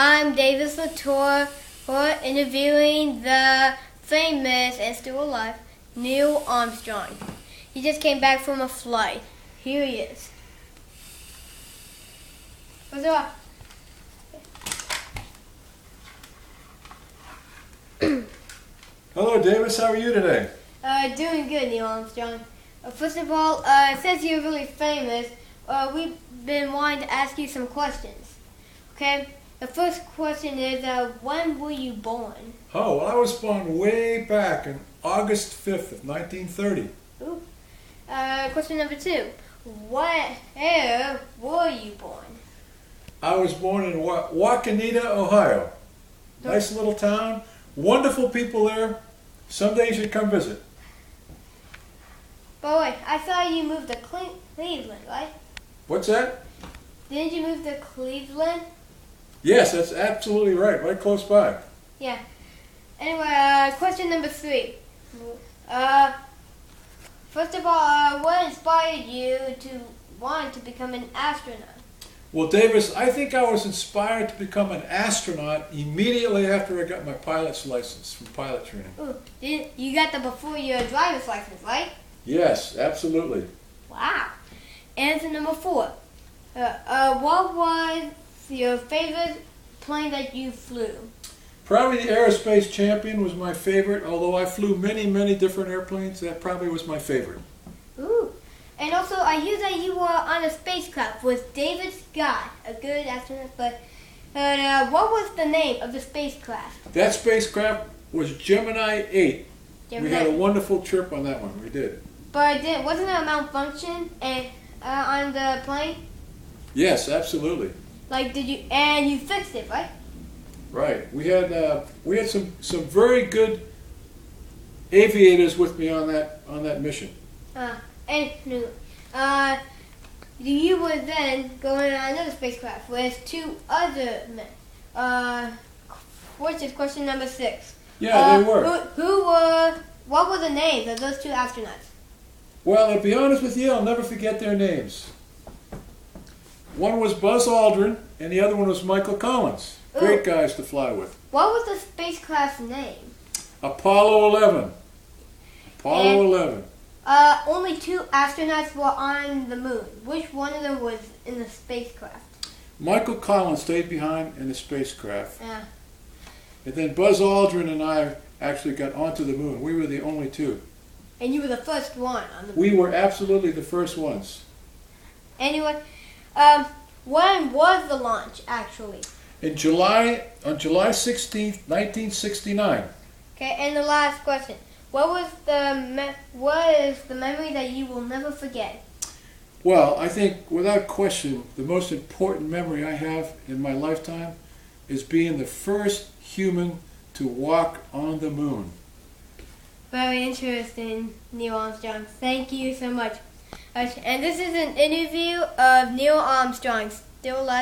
I'm Davis Latour for interviewing the famous and still alive Neil Armstrong. He just came back from a flight. Here he is. What's up? Hello, Davis. How are you today? Doing good, Neil Armstrong. First of all, since you're really famous, we've been wanting to ask you some questions. Okay? The first question is, when were you born? Oh, well, I was born way back on August 5th of 1930. Ooh. Question number 2. Where were you born? I was born in Waukenitta, Ohio. Nice little town. Wonderful people there. Someday you should come visit. But wait, I saw you moved to Cleveland, right? What's that? Didn't you move to Cleveland? Yes, that's absolutely right. Right close by. Yeah. Anyway, question number 3. First of all, what inspired you to want to become an astronaut? Well, Davis, I think I was inspired to become an astronaut immediately after I got my pilot's license from pilot training. Ooh, you got that before your driver's license, right? Yes, absolutely. Wow. Answer number 4. What was your favorite plane that you flew? Probably the Aerospace Champion was my favorite, although I flew many, many different airplanes. That probably was my favorite. Ooh. And also, I hear that you were on a spacecraft with David Scott, a good astronaut, but what was the name of the spacecraft? That spacecraft was Gemini 8. We had a wonderful trip on that one. We did. But wasn't there a malfunction on the plane? Yes, absolutely. Like, and you fixed it, right? Right. We had some very good aviators with me on that mission. You were then going on another spacecraft with 2 other men. Which is question number 6. Yeah, they were. What were the names of those 2 astronauts? Well, to be honest with you, I'll never forget their names. One was Buzz Aldrin, and the other one was Michael Collins. Great guys to fly with. What was the spacecraft's name? Apollo 11. Apollo 11. Only 2 astronauts were on the moon. Which one of them was in the spacecraft? Michael Collins stayed behind in the spacecraft. Yeah. And then Buzz Aldrin and I actually got onto the moon. We were the only 2. And you were the first one on the moon. We were absolutely the first ones. Anyway, when was the launch actually? On July 16th, 1969. Okay, and the last question. What is the memory that you will never forget? Well, I think without question, the most important memory I have in my lifetime is being the first human to walk on the moon. Very interesting, Neil Armstrong. Thank you so much. And this is an interview of Neil Armstrong, still alive.